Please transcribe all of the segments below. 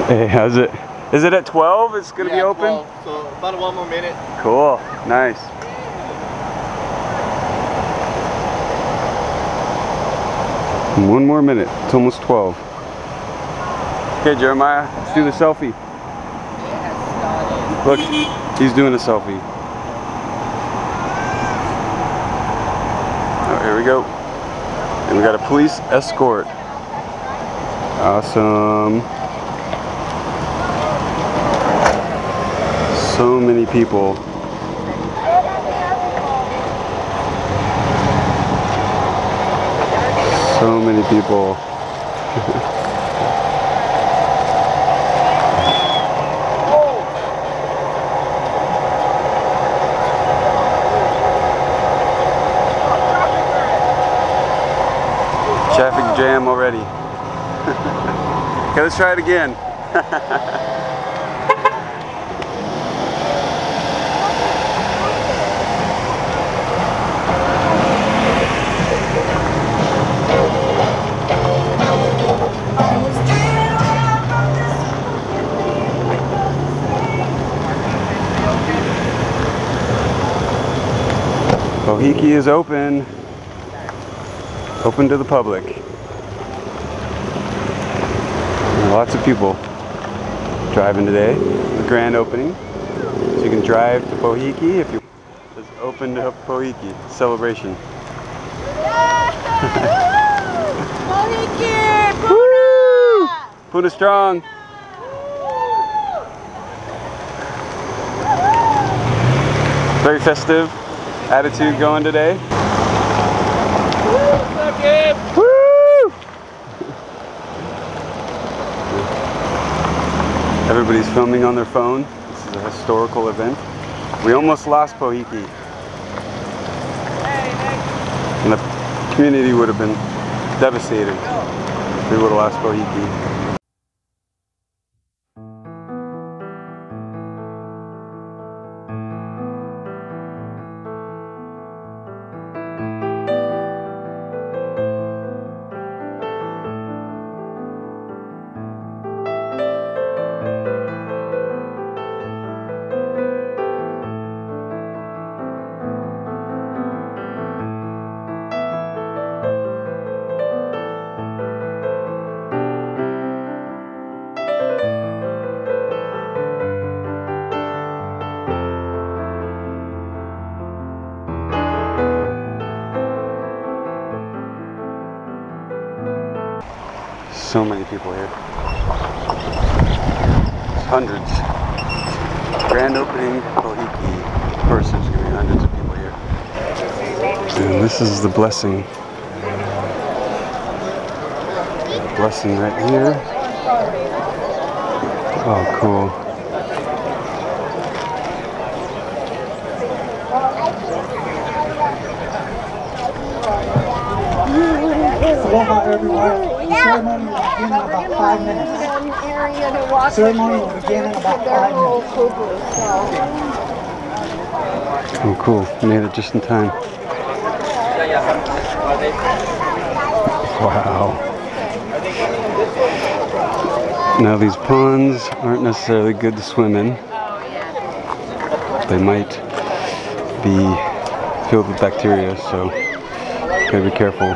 Hey, how's it? Is it at 12? It's gonna be open? 12, so about 1 more minute. Cool, nice. One more minute, it's almost 12. Okay, Jeremiah, let's do the selfie. Look, he's doing a selfie. Oh, here we go. And we got a police escort. Awesome. So many people. So many people. Traffic jam already. Okay, let's try it again. Pohoiki is open. Open to the public. Lots of people driving today. The grand opening. So you can drive to Pohoiki if you. It's open to Pohoiki. Celebration. Pohoiki! Puna! Puna strong! Very festive attitude going today. Woo! Everybody's filming on their phone. This is a historical event. We almost lost Pohoiki. And the community would have been devastated if we would have lost Pohoiki. So many people here. Hundreds. Grand opening Pohoiki. Of course there's going to be hundreds of people here. And this is the blessing. Blessing right here. Oh, cool. Aloha everyone. The ceremony will begin in about 5 minutes. The ceremony will begin in about 5 minutes. Oh, cool. Made it just in time. Wow. Now these ponds aren't necessarily good to swim in. They might be filled with bacteria, so gotta be careful.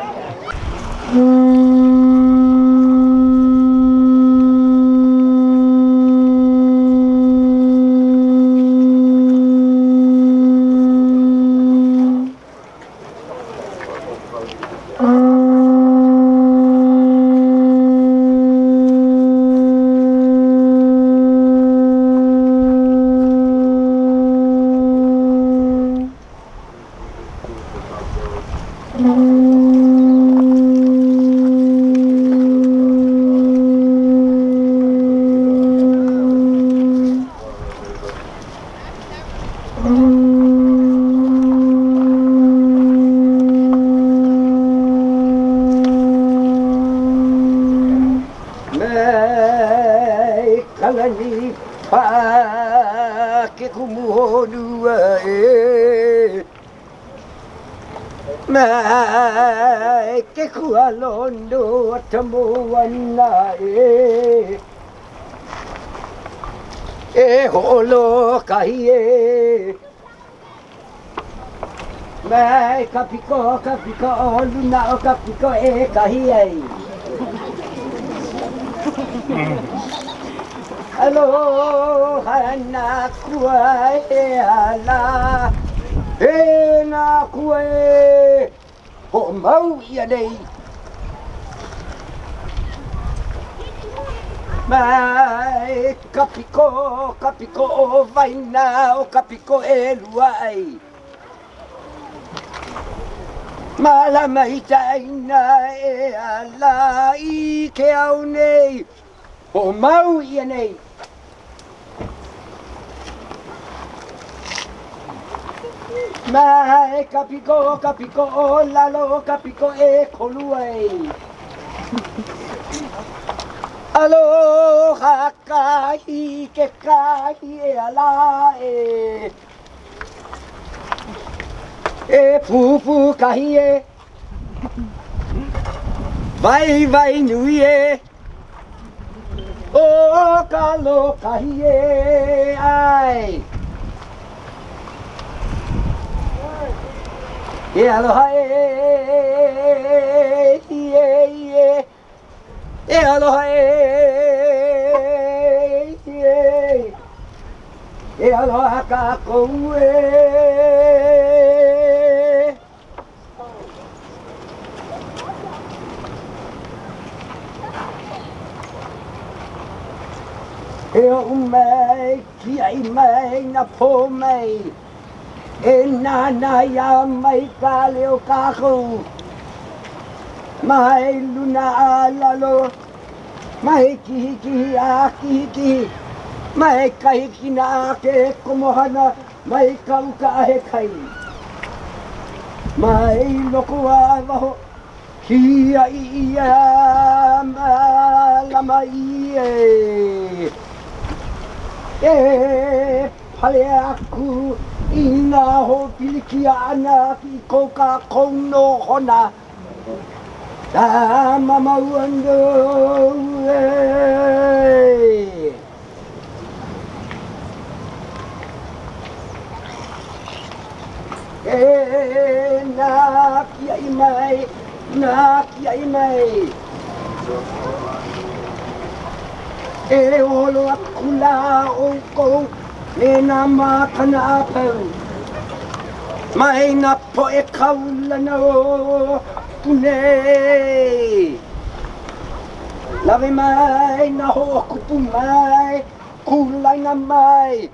Mai ke kualondo tamuana e E holo kahi e Mai ka piko o luna o ka piko e kahi ei Aloha na kua e ala E na kua e Ho mau ia nei Mai ka piko o vaina o ka piko e luai Malama itaina e ala I ke au nei Ho mau ia nei Mai ka piko o lalo ka piko e koluai Aloha kahi ke kahi e ala E pupu kahi e Vai nui e O kalo kahi e ai E aloha E aloha E aloha ka kou E o mai ki ai mai na po mai E nana ia mai ka leo ka kou Mai luna a lalo Mai kihi a kihi Mai kahi na ke komohana Mai kauka a he kai Mai loko a waho Kia ia malama ie E pale aku Ina ho pilikia ana ki koka kono hona Ta mama wando E na kia i mai E olo akula o kou E na makana apau Mai na po e kaulana o Pune Lave mai na ho kupu mai Kulai na mai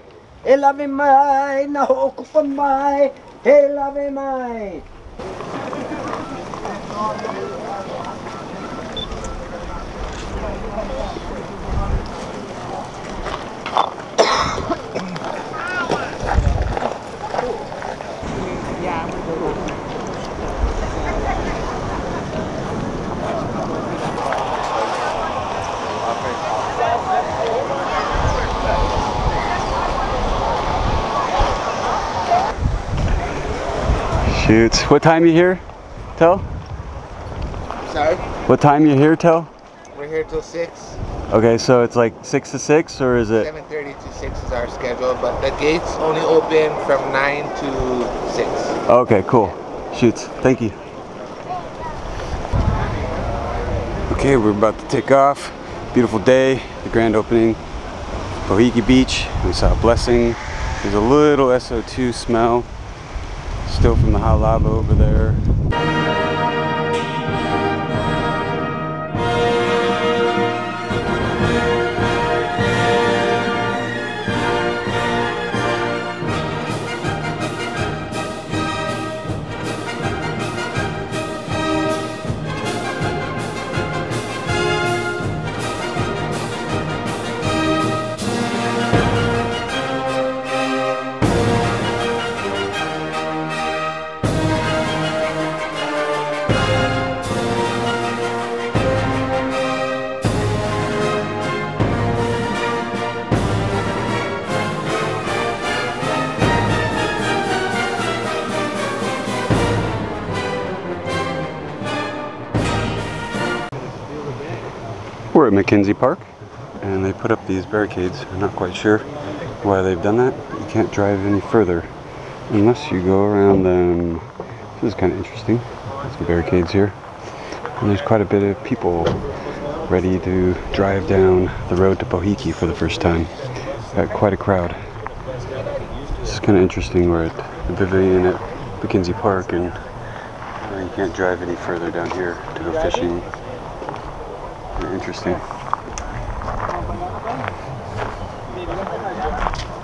E lave mai na ho kupu mai E lave mai Shoot. What time you here, Tel? Sorry? What time you here, Tel? We're here till 6. Okay, so it's like 6 to 6, or is it? 7:30 to 6 is our schedule, but the gates only open from 9 to 6. Okay, cool. Shoots. Thank you. Okay, we're about to take off. Beautiful day, the grand opening. Pohoiki Beach. We saw a blessing. There's a little SO2 smell. Still from the hot lava over there. We're at McKenzie Park, and they put up these barricades. I'm not quite sure why they've done that. You can't drive any further unless you go around them. This is kind of interesting. There's some barricades here. And there's quite a bit of people ready to drive down the road to Pohoiki for the first time. Got quite a crowd. This is kind of interesting. We're at the pavilion at McKenzie Park, and you can't drive any further down here to go fishing. Interesting.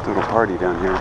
Little party down here.